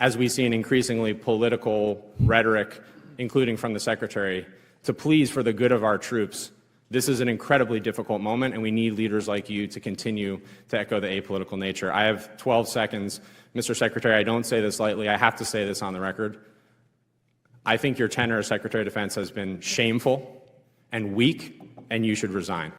as we see an increasingly political rhetoric, including from the Secretary, to please for the good of our troops. This is an incredibly difficult moment, and we need leaders like you to continue to echo the apolitical nature. I have 12 seconds. Mr. Secretary, I don't say this lightly. I have to say this on the record. I think your tenure as Secretary of Defense has been shameful and weak, and you should resign.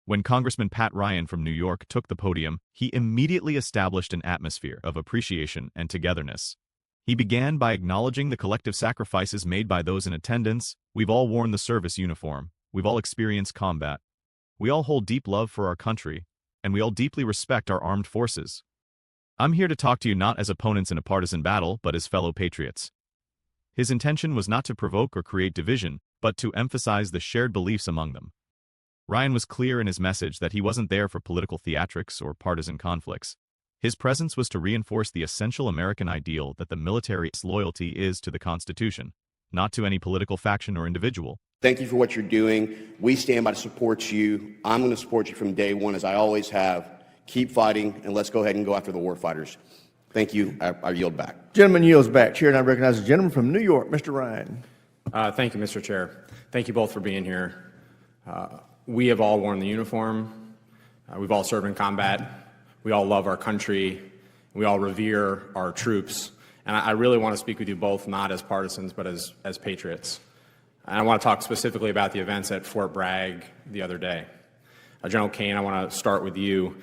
When Congressman Pat Ryan from New York took the podium, he immediately established an atmosphere of appreciation and togetherness. He began by acknowledging the collective sacrifices made by those in attendance. We've all worn the service uniform. We've all experienced combat. We all hold deep love for our country, and we all deeply respect our armed forces. I'm here to talk to you not as opponents in a partisan battle, but as fellow patriots. His intention was not to provoke or create division, but to emphasize the shared beliefs among them. Ryan was clear in his message that he wasn't there for political theatrics or partisan conflicts. His presence was to reinforce the essential American ideal that the military's loyalty is to the Constitution, not to any political faction or individual. Thank you for what you're doing. We stand by to support you. I'm going to support you from day one, as I always have. Keep fighting, and let's go ahead and go after the war fighters. Thank you. I yield back. Gentleman yields back. Chair now recognizes the gentleman from New York, Mr. Ryan. Thank you, Mr. Chair. Thank you both for being here. We have all worn the uniform. We've all served in combat. We all love our country. We all revere our troops. And I really want to speak with you both, not as partisans, but as patriots. And I want to talk specifically about the events at Fort Bragg the other day. General Kane, I want to start with you.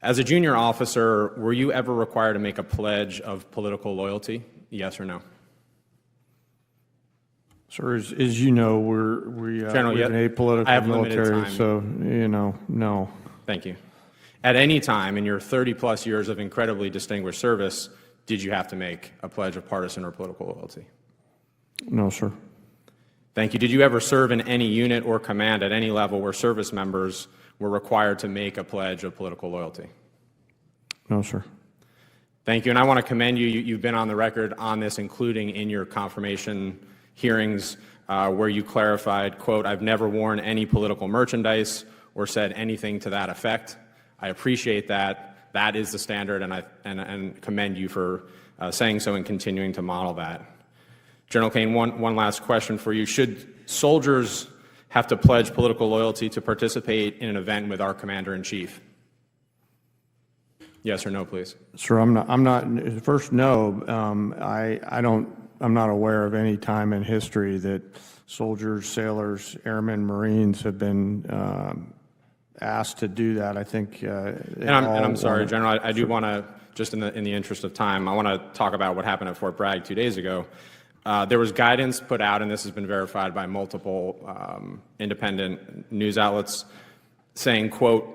As a junior officer, were you ever required to make a pledge of political loyalty? Yes or no? Sir, as you know, we have an apolitical military, so, no. Thank you. At any time in your 30-plus years of incredibly distinguished service, did you have to make a pledge of partisan or political loyalty? No, sir. Thank you. Did you ever serve in any unit or command at any level where service members were required to make a pledge of political loyalty? No, sir. Thank you. And I want to commend you. You've been on the record on this, including in your confirmation hearings where you clarified, quote, "I've never worn any political merchandise or said anything to that effect." I appreciate that. That is the standard, and commend you for saying so and continuing to model that. General Kane, one last question for you. Should soldiers have to pledge political loyalty to participate in an event with our Commander-in-Chief? Yes or no, please. Sir, I'm not. First, no. I'm not aware of any time in history that soldiers, sailors, airmen, Marines have been asked to do that. I think. And I'm sorry, General. I do want to, just in the interest of time, I want to talk about what happened at Fort Bragg 2 days ago. There was guidance put out, and this has been verified by multiple independent news outlets, saying, quote,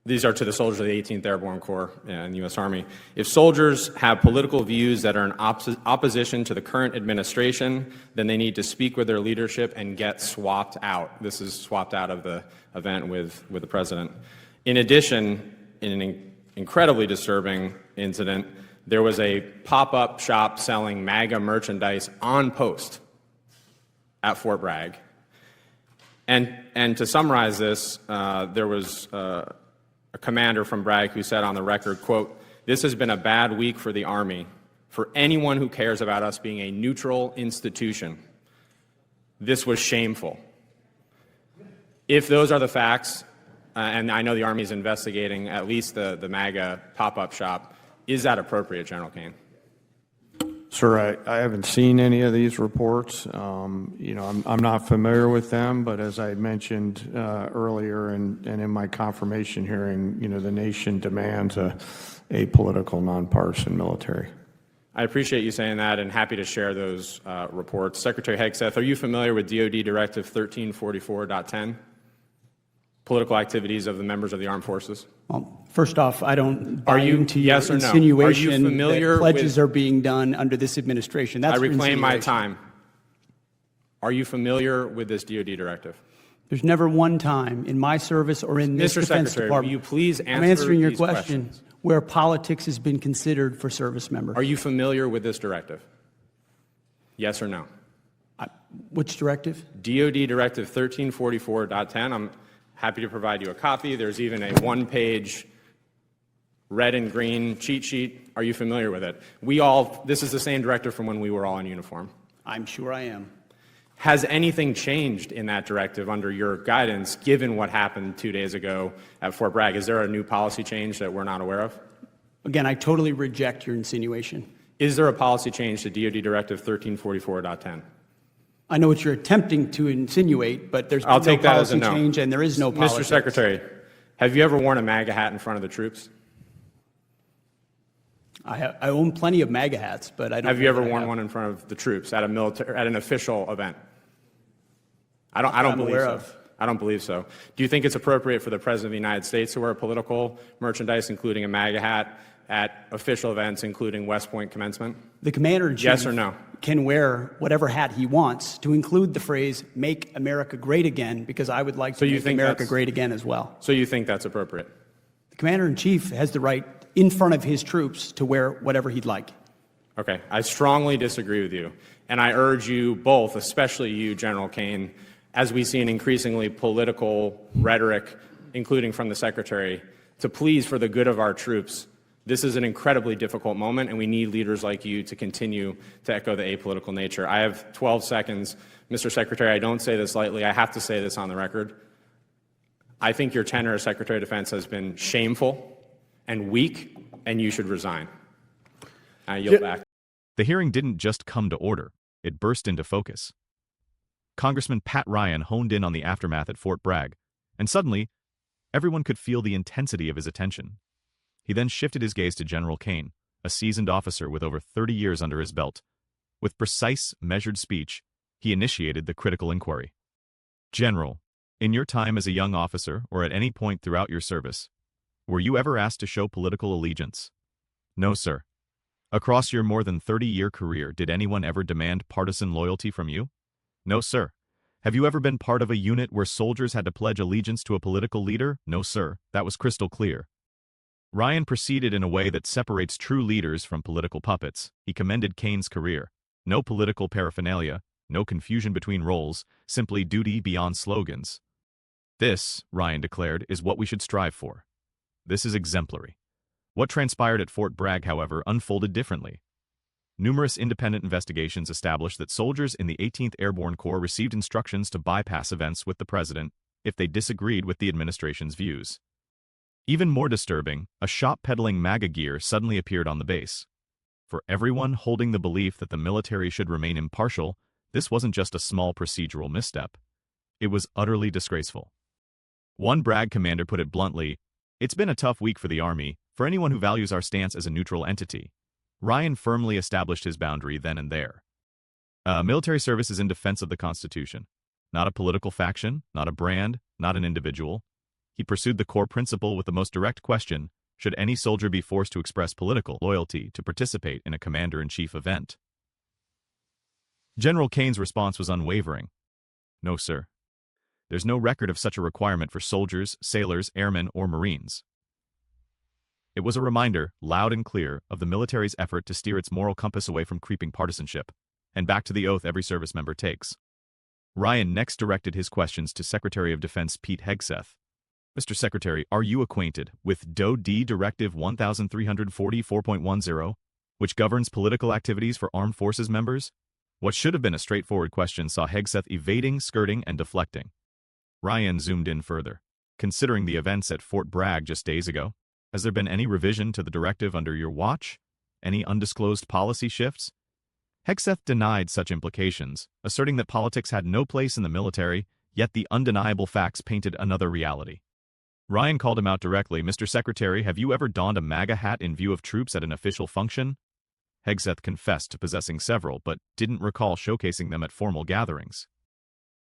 these are to the soldiers of the 18th Airborne Corps and the U.S. Army. If soldiers have political views that are in opposition to the current administration, then they need to speak with their leadership and get swapped out. This is swapped out of the event with the president. In addition, in an incredibly disturbing incident, there was a pop-up shop selling MAGA merchandise on post at Fort Bragg. And to summarize this, there was a commander from Bragg who said on the record, quote, "This has been a bad week for the Army, for anyone who cares about us being a neutral institution. This was shameful." If those are the facts, and I know the Army is investigating at least the MAGA pop-up shop, is that appropriate, General Kane? Sir, I haven't seen any of these reports. I'm not familiar with them, but as I mentioned earlier and in my confirmation hearing, the nation demands a apolitical, nonpartisan military. I appreciate you saying that and happy to share those reports. Secretary Hegseth, are you familiar with DoD Directive 1344.10? Political activities of the members of the armed forces? Well, first off, I don't buy into your yes or no? insinuation Are you familiar that pledges with, are being done under this administration. That's I reclaim my time. Are you familiar with this DoD directive? There's never one time in my service or in this Defense Department. Will you please answer I'm answering your these question questions. Where politics has been considered for service members. Are you familiar with this directive? Yes or no? Which directive? DoD Directive 1344.10. I'm happy to provide you a copy. There's even a one-page red and green cheat sheet. Are you familiar with it? This is the same directive from when we were all in uniform. I'm sure I am. Has anything changed in that directive under your guidance, given what happened 2 days ago at Fort Bragg? Is there a new policy change that we're not aware of? Again, I totally reject your insinuation. Is there a policy change to DoD Directive 1344.10? I know what you're attempting to insinuate, but there's I'll been take no that as a policy no. change, and there is no policy. Mr. Secretary, have you ever worn a MAGA hat in front of the troops? I own plenty of MAGA hats, but I don't. Have you ever worn one in front of the troops at an official event? I don't I'm believe aware so. of. I don't believe so. Do you think it's appropriate for the President of the United States to wear political merchandise, including a MAGA hat, at official events, including West Point commencement? The Commander-in-Chief Yes or no? can wear whatever hat he wants, to include the phrase "Make America Great Again," because I would like to you make think America that's- great again as well. So you think that's appropriate? The Commander-in-Chief has the right, in front of his troops, to wear whatever he'd like. Okay, I strongly disagree with you. And I urge you both, especially you, General Kane, as we see an increasingly political rhetoric, including from the Secretary, to please, for the good of our troops, this is an incredibly difficult moment, and we need leaders like you to continue to echo the apolitical nature. I have 12 seconds. Mr. Secretary, I don't say this lightly. I have to say this on the record. I think your tenure as Secretary of Defense has been shameful and weak, and you should resign. I yield back. The hearing didn't just come to order, it burst into focus. Congressman Pat Ryan honed in on the aftermath at Fort Bragg, and suddenly, everyone could feel the intensity of his attention. He then shifted his gaze to General Kane, a seasoned officer with over 30 years under his belt. With precise, measured speech, he initiated the critical inquiry. General, in your time as a young officer or at any point throughout your service, were you ever asked to show political allegiance? No, sir. Across your more than 30-year career, did anyone ever demand partisan loyalty from you? No, sir. Have you ever been part of a unit where soldiers had to pledge allegiance to a political leader? No, sir. That was crystal clear. Ryan proceeded in a way that separates true leaders from political puppets. He commended Kane's career. No political paraphernalia, no confusion between roles, simply duty beyond slogans. This, Ryan declared, is what we should strive for. This is exemplary. What transpired at Fort Bragg, however, unfolded differently. Numerous independent investigations established that soldiers in the 18th Airborne Corps received instructions to bypass events with the president if they disagreed with the administration's views. Even more disturbing, a shop-peddling MAGA gear suddenly appeared on the base. For everyone holding the belief that the military should remain impartial, this wasn't just a small procedural misstep. It was utterly disgraceful. One Bragg commander put it bluntly, "It's been a tough week for the Army, for anyone who values our stance as a neutral entity." Ryan firmly established his boundary then and there. Military service is in defense of the Constitution. Not a political faction, not a brand, not an individual. He pursued the core principle with the most direct question, should any soldier be forced to express political loyalty to participate in a commander-in-chief event? General Kane's response was unwavering. No, sir. There's no record of such a requirement for soldiers, sailors, airmen, or Marines. It was a reminder, loud and clear, of the military's effort to steer its moral compass away from creeping partisanship, and back to the oath every service member takes. Ryan next directed his questions to Secretary of Defense Pete Hegseth. Mr. Secretary, are you acquainted with DoD Directive 1344.10, which governs political activities for armed forces members? What should have been a straightforward question saw Hegseth evading, skirting, and deflecting. Ryan zoomed in further. Considering the events at Fort Bragg just days ago, has there been any revision to the directive under your watch? Any undisclosed policy shifts? Hegseth denied such implications, asserting that politics had no place in the military, yet the undeniable facts painted another reality. Ryan called him out directly. Mr. Secretary, have you ever donned a MAGA hat in view of troops at an official function? Hegseth confessed to possessing several, but didn't recall showcasing them at formal gatherings.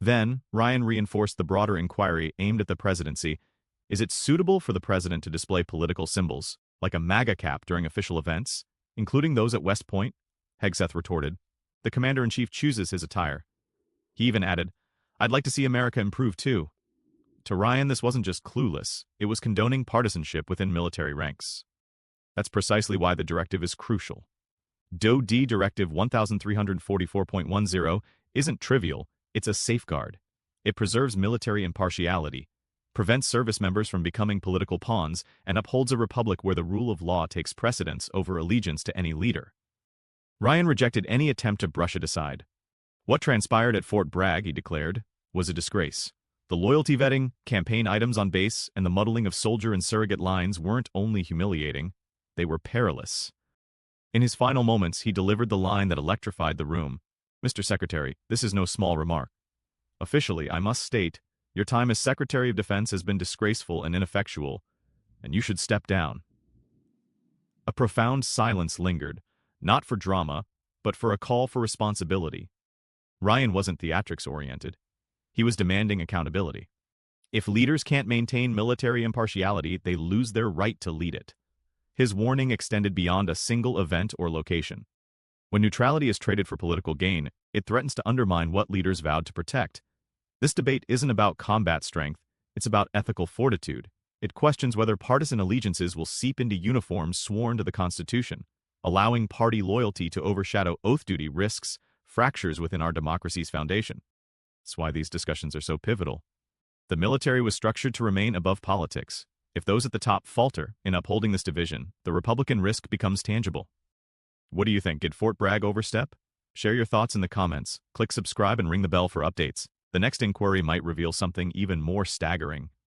Then, Ryan reinforced the broader inquiry aimed at the presidency. Is it suitable for the president to display political symbols, like a MAGA cap during official events, including those at West Point? Hegseth retorted. The commander-in-chief chooses his attire. He even added, I'd like to see America improve too. To Ryan, this wasn't just clueless, it was condoning partisanship within military ranks. That's precisely why the directive is crucial. DoD Directive 1344.10 isn't trivial, it's a safeguard. It preserves military impartiality, prevents service members from becoming political pawns, and upholds a republic where the rule of law takes precedence over allegiance to any leader. Ryan rejected any attempt to brush it aside. What transpired at Fort Bragg, he declared, was a disgrace. The loyalty vetting, campaign items on base, and the muddling of soldier and surrogate lines weren't only humiliating, they were perilous. In his final moments, he delivered the line that electrified the room. "Mr. Secretary, this is no small remark. Officially, I must state, your time as Secretary of Defense has been disgraceful and ineffectual, and you should step down." A profound silence lingered, not for drama, but for a call for responsibility. Ryan wasn't theatrics-oriented. He was demanding accountability. If leaders can't maintain military impartiality, they lose their right to lead it. His warning extended beyond a single event or location. When neutrality is traded for political gain, it threatens to undermine what leaders vowed to protect. This debate isn't about combat strength, it's about ethical fortitude. It questions whether partisan allegiances will seep into uniforms sworn to the Constitution. Allowing party loyalty to overshadow oath duty risks fractures within our democracy's foundation. That's why these discussions are so pivotal. The military was structured to remain above politics. If those at the top falter in upholding this division, the Republican risk becomes tangible. What do you think? Did Fort Bragg overstep? Share your thoughts in the comments. Click subscribe and ring the bell for updates. The next inquiry might reveal something even more staggering.